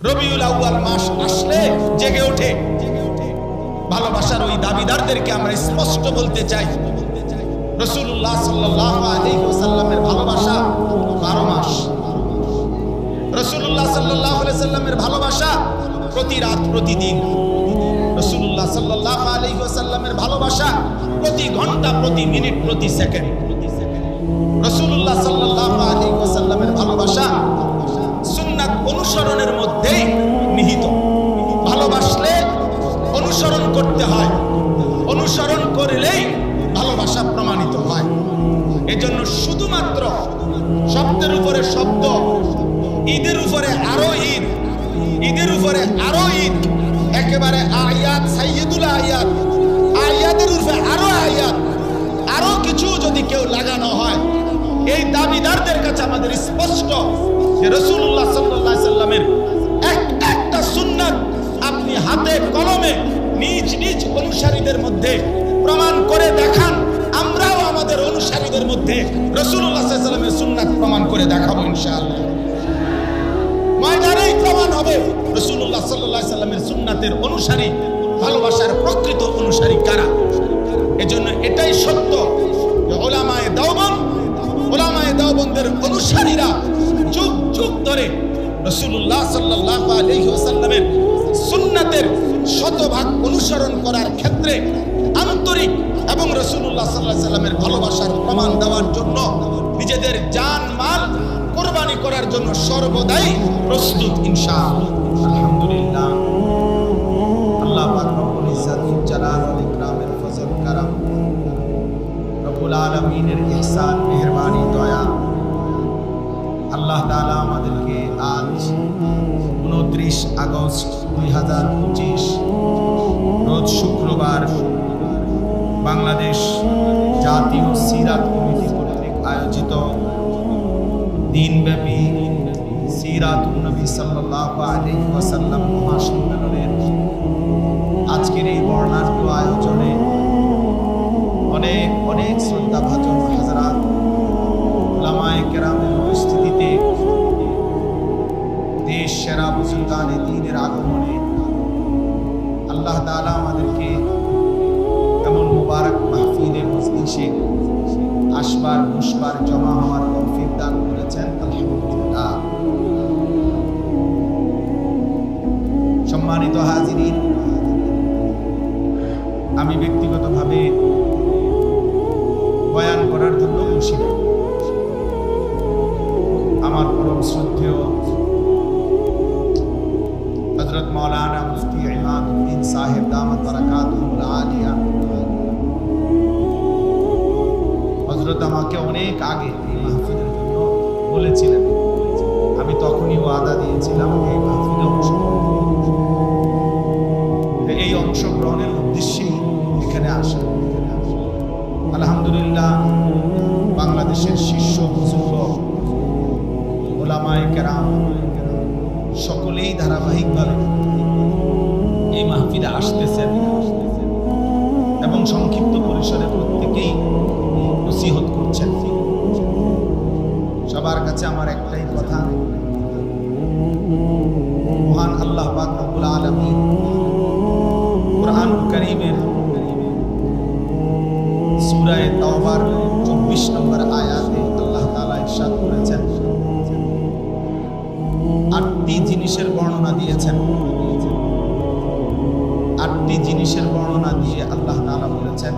রবিউল আউয়াল মাস আসলে জেগে ওঠে। ভালোবাসার ওই দাবিদারদেরকে আমরা স্পষ্ট বলতে চাই, রাসূলুল্লাহ সাল্লাল্লাহু আলাইহি ওয়াসাল্লামের ভালোবাসা 12 মাস। রাসূলুল্লাহ সাল্লাল্লাহু আলাইহি ওয়াসাল্লামের ভালোবাসা প্রতি রাত প্রতিদিন। রাসূলুল্লাহ সাল্লাল্লাহু আলাইহি ওয়াসাল্লামের ভালোবাসা প্রতি ঘন্টা প্রতি মিনিট প্রতি সেকেন্ড। রাসূলুল্লাহ সাল্লাল্লাহু আলাইহি ওয়াসাল্লামের ভালোবাসা সুন্নাত অনুসরণের মধ্যেই নিহিত। ভালোবাসলে অনুসরণ করতে হয়, অনুসরণ করলেই ভালোবাসা প্রমাণিত হয়। এজন্য শুধুমাত্র শব্দের উপরে শব্দ, ঈদের উপরে আরো ঈদ, ঈদের উপরে আরো ঈদ, একেবারে আয়াত সাইয়্যিদুল আয়াত, আয়াতের উপরে আরো আয়াত, আরো কিছু যদি কেউ লাগানো হয়, এই দাবিদারদের কাছে আমাদের স্পষ্ট যে রাসূলুল্লাহ সাল্লাল্লাহু আলাইহি সাল্লামের একটা সুন্নাত আপনি হাতে কলমে নিজ নিজ অনুসারীদের মধ্যে প্রমাণ করে দেখান, আমরাও আমাদের অনুসারীদের মধ্যে রাসূলুল্লাহ সাল্লাল্লাহু আলাইহি সাল্লামের সুন্নাত প্রমাণ করে দেখাবো ইনশাআল্লাহ। ময়দানেই প্রমাণ হবে রাসূলুল্লাহ সাল্লাল্লাহু আলাইহি সাল্লামের সুন্নাতের অনুসারী, ভালোবাসার প্রকৃত অনুসারী কারা। এজন্য এটাই সত্য যে উলামায়ে দেওবন্দের অনুসারীরা যুগ যুগ ধরে রাসূলুল্লাহ সাল্লাল্লাহু আলাইহি ওয়াসাল্লামের সুন্নাতের শতভাগ অনুসরণ করার ক্ষেত্রে আন্তরিক এবং রাসূলুল্লাহ সাল্লাল্লাহু আলাইহি ওয়াসাল্লামের ভালোবাসার প্রমাণ দেওয়ার জন্য নিজেদের জান মাল কুরবানি করার জন্য সর্বদাই প্রস্তুত ইনশাআল্লাহ। আলহামদুলিল্লাহ, আল্লাহ পাক রব্বুল ইজ্জাতুল জালাল ওয়াল ইকরামের ফজল কারাম, রব্বুল আলামিনের ইহসান মেহেরবানি দয়া, আল্লাহ তাআলা আমাদেরকে আজ 29 আগস্ট 2025 রোজ শুক্রবার বাংলাদেশ জাতীয় সিরাত কমিটি কর্তৃক আয়োজিত দিনব্যাপী সিরাতুন নবী সাল্লাল্লাহু আলাইহি ওয়াসাল্লাম মহাসম্মেলনের আজকের এই বর্ণাঢ্য আয়োজনে অনেক অনেক শ্রদ্ধাভাজন হাজরাত, উলামায়ে কেরামের উপস্থিতিতে দেশ সেরা বুজুর্গানে দ্বীনের আগমনে আল্লাহ তাআলা আমাদেরকে এমন মুবারক মাহফিলে মজলিসে আসবার বসবার জমা হওয়ার তৌফিক দান করেছেন। আলহামদুলিল্লাহ। সম্মানিত হাজিরিন, আমি ব্যক্তিগতভাবে বয়ান করার জন্য খুশি নই। আমার পরম শ্রদ্ধেয় হযরত মাওলানা মুফতি ইমাদউদ্দিন সাহেব দামাত বারাকাতুহুল আলিয়া হযরত আমাকে অনেক আগে এই মাহফিলের জন্য বলেছিলেন। আমি তখনই ওয়াদা দিয়েছিলাম এই মাহফিলে অংশগ্রহণ করব। এই অংশগ্রহণের উদ্দেশ্যেই এখানে আসা। আলহামদুলিল্লাহ, বাংলাদেশের শীর্ষ বুজুর্গ উলামায়ে কেরাম সকলেই ধারাবাহিকভাবে এই মাহফিলে আসতেছেন এবং সংক্ষিপ্ত পরিসরে প্রত্যেকেই নসিহত করছেন। সবার কাছে আমার একটাই কথা, মহান আল্লাহ পাক রব্বুল আলামিন কুরআনুল কারীমের সূরা তাওবার 24 নম্বর আয়াতে আল্লাহ তাআলা ইরশাদ করেছেন, 8টি জিনিসের বর্ণনা দিয়েছেন। 8টি জিনিসের বর্ণনা দিয়ে আল্লাহ তাআলা বলেছেন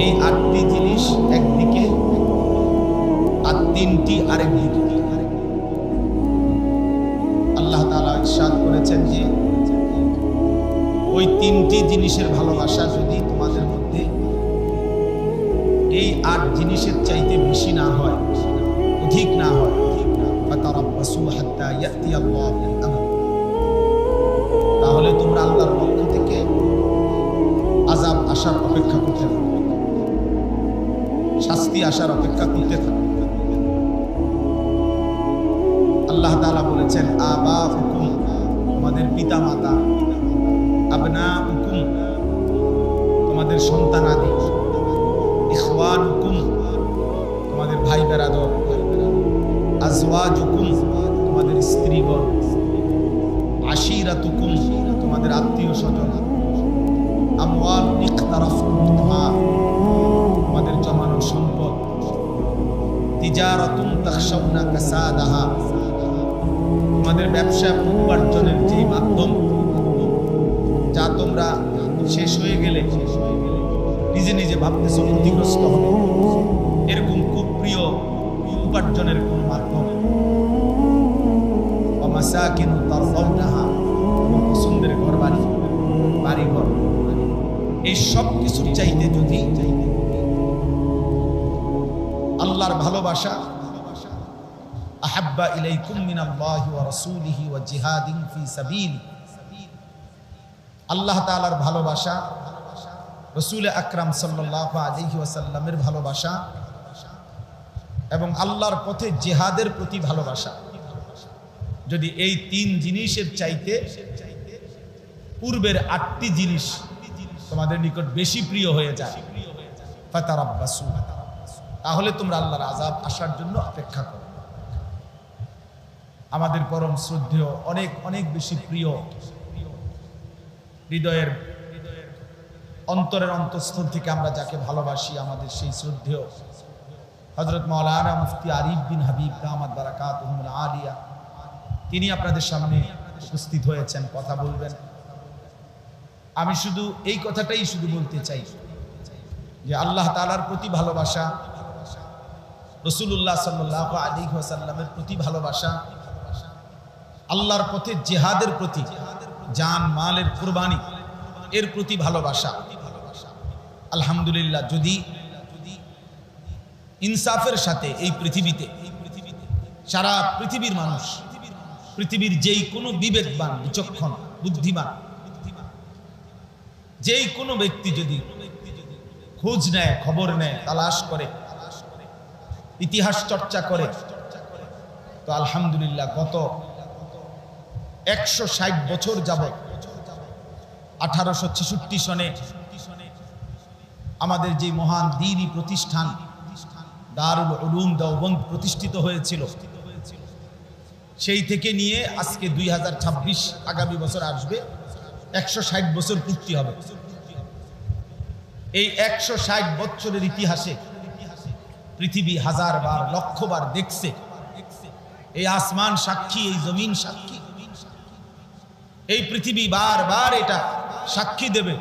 এই 8টি জিনিস একদিকে আর 3টি আরেকদিকে। আল্লাহ তাআলা ইরশাদ করেছেন যে ওই 3টি জিনিসের ভালোবাসা যদি তোমাদের মধ্যে এই 8 জিনিসের চাইতে বেশি না হয়, অধিক না হয়, ফাতারাব্বাসু হাত্তা ইয়াতি আল্লাহু বিল-আমর, তাহলে তোমরা আল্লাহর পক্ষ থেকে আযাব আসার অপেক্ষা করতে থাকো, শাস্তি আসার অপেক্ষা করতে থাকো। আল্লাহ তাআলা বলেছেন আবাউকুম, তোমাদের পিতা মাতা, আবনাউকুম, তোমাদের সন্তানাদি, ইখওয়ানুকুম, তোমাদের ভাই বেরাদর, আজওয়াজুকুম, তোমাদের স্ত্রীগণ, আশিরাতুকুম তোমাদের আত্মীয় স্বজন, আমওয়াল ইকতারাফতুমুহা তোমাদের জমানো সম্পদ, তিজারাতুন তাখশাউনা কাসাদাহা তোমাদের ব্যবসা উপার্জনের যে মাধ্যম, যা তোমরা শেষ হয়ে গেলে নিজে নিজে ভাবতেছো ক্ষতিগ্রস্ত হবে, এরকম খুব প্রিয় উপার্জনের কোন মাধ্যম, ওয়ামাসাকিনু তারদাউনাহা পছন্দের ঘর বাড়ি ঘর, এই সব কিছুর চাইতে যদি আল্লাহর ভালোবাসা, আহাব্বা ইলাইকুম মিনাল্লাহি ওয়া রাসূলিহি ওয়া জিহাদিন ফি সাবিলি, আল্লাহ তাআলার ভালোবাসা, রাসূল আকরাম সাল্লাল্লাহু আলাইহি ওয়াসাল্লামের ভালোবাসা এবং আল্লাহর পথে জিহাদের প্রতি ভালোবাসা, যদি এই তিন জিনিসের চাইতে পূর্বের 8টি জিনিস তোমাদের নিকট বেশি প্রিয় হয়ে যায়, ফাতারাব্বাসু, তাহলে তোমরা আল্লাহর আযাব আসার জন্য অপেক্ষা করো। আমাদের পরম শ্রদ্ধেয়, অনেক অনেক বেশি প্রিয়, হৃদয়ের অন্তরের অন্তঃস্থল থেকে আমরা যাকে ভালোবাসি, আমাদের সেই শ্রদ্ধেয় হযরত মাওলানা মুফতি আরিফ বিন হাবিব দামাত বারাকাতুহুল আলিয়া, তিনি আপনাদের সামনে উপস্থিত হয়েছেন, কথা বলবেন। আমি শুধু এই কথাটাই বলতে চাই যে আল্লাহ তাআলার প্রতি ভালোবাসা, রাসূলুল্লাহ সাল্লাল্লাহু আলাইহি ওয়াসাল্লামের প্রতি ভালোবাসা, আল্লাহর পথে জিহাদের প্রতি, জান মালের কুরবানি এর প্রতি ভালোবাসা। আলহামদুলিল্লাহ, যদি ইনসাফের সাথে এই পৃথিবীতে সারা পৃথিবীর মানুষ, পৃথিবীর যেই কোনো বিবেকবান, বিচক্ষণ, বুদ্ধিমান যেই কোনো ব্যক্তি যদি খোঁজ নেয়, খবর নেয়, তালাশ করে, ইতিহাস চর্চা করে, তো আলহামদুলিল্লাহ গত 160 বছর যাবত 1866 সনে আমাদের যে মহান দ্বীনি প্রতিষ্ঠান দারুল উলুম দেওবন্দ প্রতিষ্ঠিত হয়েছিল, সেই থেকে নিয়ে আজকে 2026 আগামী বছর আসবে, 160 বছর পূর্তি হবে। এই 160 বছরের ইতিহাসে পৃথিবী হাজারবার, লক্ষবার দেখছে, এই আসমান সাক্ষী, এই জমিন সাক্ষী, এই পৃথিবী বারবার এটা সাক্ষী দেবে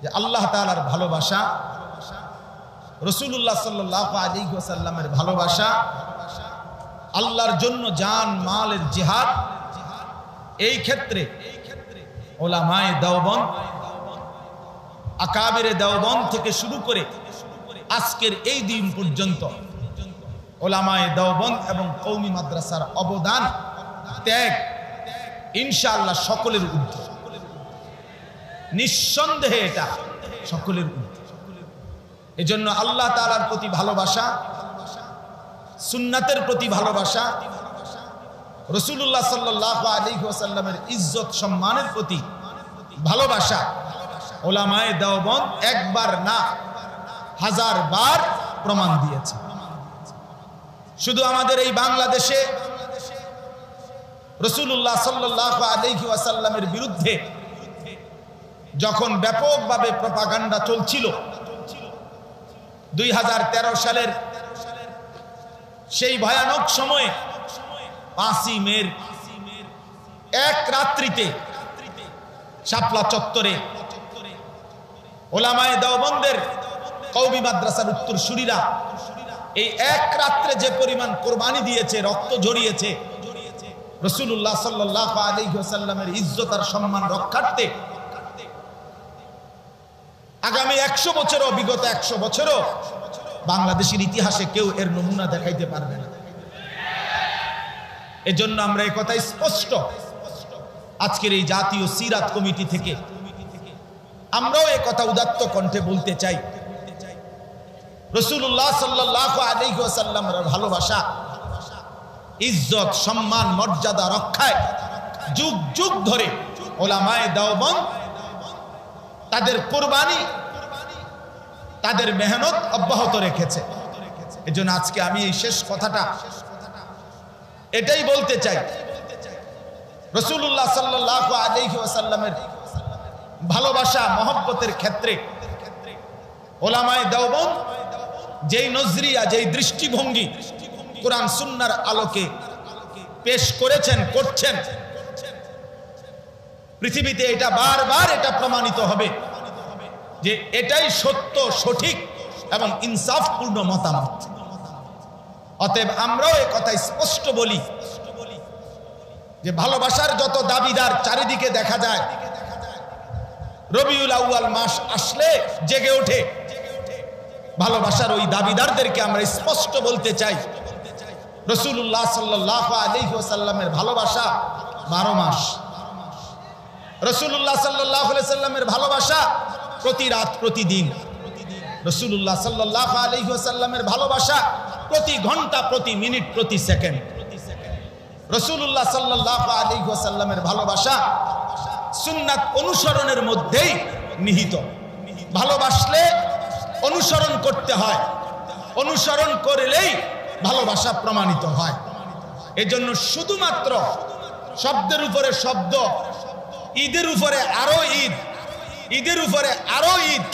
যে আল্লাহ তাআলার ভালোবাসা, রাসূলুল্লাহ সাল্লাল্লাহু আলাইহি ওয়াসাল্লামের ভালোবাসা, আল্লাহর জন্য জান মালের জিহাদ, এই ক্ষেত্রে উলামায়ে দেওবন্দ, আকাবিরে দেওবন্দ থেকে শুরু করে আজকের এই দিন পর্যন্ত উলামায়ে দেওবন্দ এবং কওমি মাদ্রাসার অবদান, ত্যাগ ইনশাআল্লাহ সকলের ঊর্ধ্বে, নিঃসন্দেহে এটা সকলের ঊর্ধ্বে। এজন্য আল্লাহ তাআলার প্রতি ভালোবাসা, সুন্নাতের প্রতি ভালোবাসা, রাসূলুল্লাহ সাল্লাল্লাহু আলাইহি ওয়াসাল্লামের ইজ্জত সম্মানের প্রতি ভালোবাসা উলামায়ে দেওবন্দ একবার না, হাজারবার প্রমাণ দিয়েছে। শুধু আমাদের এই বাংলাদেশে রাসূলুল্লাহ সাল্লাল্লাহু আলাইহি ওয়াসাল্লামের বিরুদ্ধে যখন ব্যাপকভাবে প্রপাগান্ডা চলছিল, 2013 সালের সেই ভয়ানক সময়ে 5ই মের এক রাত্রিতে শাপলা চত্বরে উলামায়ে দেওবন্দের কওমি মাদ্রাসার উত্তরসূরিরা এই এক রাত্রে যে পরিমাণ কোরবানি দিয়েছে, রক্ত ঝরিয়েছে রাসূলুল্লাহ সাল্লাল্লাহু আলাইহি ওয়াসাল্লামের ইজ্জত আর সম্মান রক্ষার্থে, আগামী 100 বছরও, বিগত 100 বছরও বাংলাদেশের ইতিহাসে কেউ এর নমুনা দেখাইতে পারবে না। এজন্য আমরা এই কথা স্পষ্ট আজকের এই জাতীয় সিরাত কমিটি থেকে আমরাও এই কথা উদাত্ত কণ্ঠে বলতে চাই, রাসূলুল্লাহ সাল্লাল্লাহু আলাইহি ওয়াসাল্লামের ভালোবাসা, ইজ্জত, সম্মান, মর্যাদা রক্ষায় যুগ যুগ ধরে উলামায়ে দেওবন্দ তাদের কুরবানি, তাদের মেহনত অব্যাহত রেখেছে। এজন্য আজকে আমি এই শেষ কথাটা এটাই বলতে চাই, রাসূলুল্লাহ সাল্লাল্লাহু আলাইহি ওয়াসাল্লামের ভালোবাসা মহব্বতের ক্ষেত্রে উলামায়ে দেওবন্দ যেই নজরিয়া, যেই দৃষ্টিভঙ্গি কোরআন সুন্নাহর আলোকে পেশ করেছেন, করছেন, পৃথিবীতে এটা বারবার এটা প্রমাণিত হবে যে এটাই সত্য, সঠিক এবং ইনসাফপূর্ণ মতামত। অতএব আমরাও এই কথা স্পষ্ট বলি যে ভালোবাসার যত দাবিদার চারিদিকে দেখা যায়, রবিউল আউয়াল মাস আসলে জেগে ওঠে, ভালোবাসার ওই দাবিদারদেরকে আমরা স্পষ্ট বলতে চাই, রাসূলুল্লাহ সাল্লাল্লাহু আলাইহি ওয়াসাল্লামের ভালোবাসা 12 মাস। রাসূলুল্লাহ সাল্লাল্লাহু আলাইহি ওয়াসাল্লামের ভালোবাসা প্রতি রাত প্রতিদিন। রাসূলুল্লাহ সাল্লাল্লাহু আলাইহি ওয়াসাল্লামের ভালোবাসা প্রতি ঘন্টা, প্রতি মিনিট, প্রতি সেকেন্ড। রাসূলুল্লাহ সাল্লাল্লাহু আলাইহি ওয়াসাল্লামের ভালোবাসা সুন্নাত অনুসরণের মধ্যেই নিহিত। ভালোবাসলে অনুসরণ করতে হয়, অনুসরণ করলেই ভালোবাসা প্রমাণিত হয়। এজন্য শুধুমাত্র শব্দের উপরে শব্দ, ঈদের উপরে আরো ঈদ, ঈদের উপরে আরো ঈদ,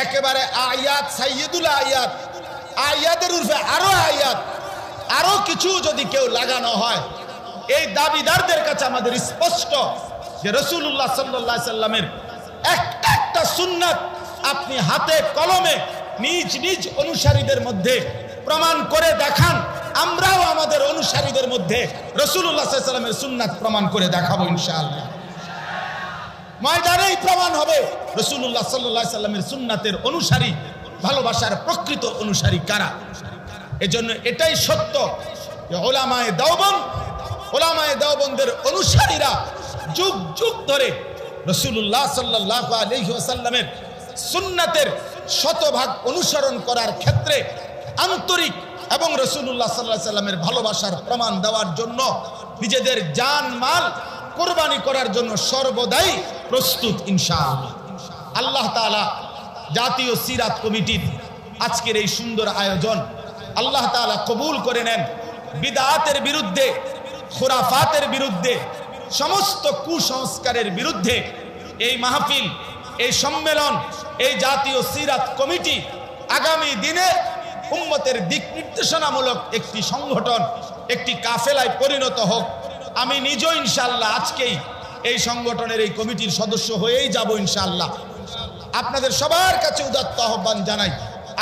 একেবারে আয়াত, সাইয়্যিদুল আয়াত, আয়াতের উপরে আরো আয়াত, আরো কিছু যদি কেউ লাগানো হয়, এই দাবিদারদের কাছে আমাদের স্পষ্ট যে রাসূলুল্লাহ সাল্লাল্লাহু আলাইহি সাল্লামের একটা সুন্নাত আপনি হাতে কলমে নিজ নিজ অনুসারীদের মধ্যে প্রমাণ করে দেখান, আমরাও আমাদের অনুসারীদের মধ্যে রাসূলুল্লাহ সাল্লাল্লাহু আলাইহি সাল্লামের সুন্নাত প্রমাণ করে দেখাবো ইনশাআল্লাহ। ময়দানেই প্রমাণ হবে রাসূলুল্লাহ সাল্লাল্লাহু আলাইহি সাল্লামের সুন্নাতের অনুসারী, ভালোবাসার প্রকৃত অনুসারী কারা। এজন্য এটাই সত্য যে উলামায়ে দেওবন্দের অনুসারীরা যুগ যুগ ধরে রাসূলুল্লাহ সাল্লাল্লাহু আলাইহি ওয়াসাল্লামের সুন্নাতের শতভাগ অনুসরণ করার ক্ষেত্রে আন্তরিক এবং রাসূলুল্লাহ সাল্লাল্লাহু আলাইহি সাল্লামের ভালোবাসার প্রমাণ দেওয়ার জন্য নিজেদের জান মাল কোরবানি করার জন্য সর্বদাই প্রস্তুত ইনশাআল্লাহ। আল্লাহ তাআলা জাতীয় সিরাত কমিটির আজকের এই সুন্দর আয়োজন আল্লাহ তাআলা কবুল করে নেন। বিদআতের বিরুদ্ধে, খুরাফাতের বিরুদ্ধে, সমস্ত কুসংস্কারের বিরুদ্ধে এই মাহফিল, এই সম্মেলন, এই জাতীয় সিরাত কমিটি আগামী দিনে উম্মতের দিক নির্দেশনামূলক একটি সংগঠন, একটি কাফেলায় পরিণত হোক। আমি নিজেও ইনশাআল্লাহ আজকেই এই সংগঠনের, এই কমিটির সদস্য হয়েই যাব ইনশাআল্লাহ। আপনাদের সবার কাছে উদাত্ত আহ্বান জানাই,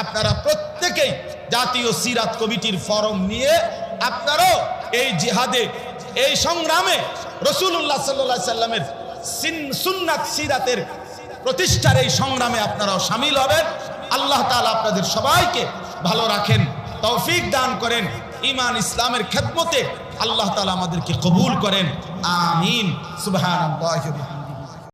আপনারা প্রত্যেকেই জাতীয় সিরাত কমিটির ফরম নিয়ে আপনারাও এই জিহাদে, এই সংগ্রামে রাসূলুল্লাহ সাল্লাল্লাহু আলাইহি সাল্লামের সুন্নাত সিরাতের প্রতিষ্ঠার এই সংগ্রামে আপনারাও শামিল হবেন। আল্লাহ তাআলা আপনাদের সবাইকে ভালো রাখেন, তৌফিক দান করেন, ঈমান ইসলামের খেদমতে আল্লাহ তাআলা আমাদেরকে কবুল করেন। আমিন। সুবহানাল্লাহি ওয়া বিহামদিহি।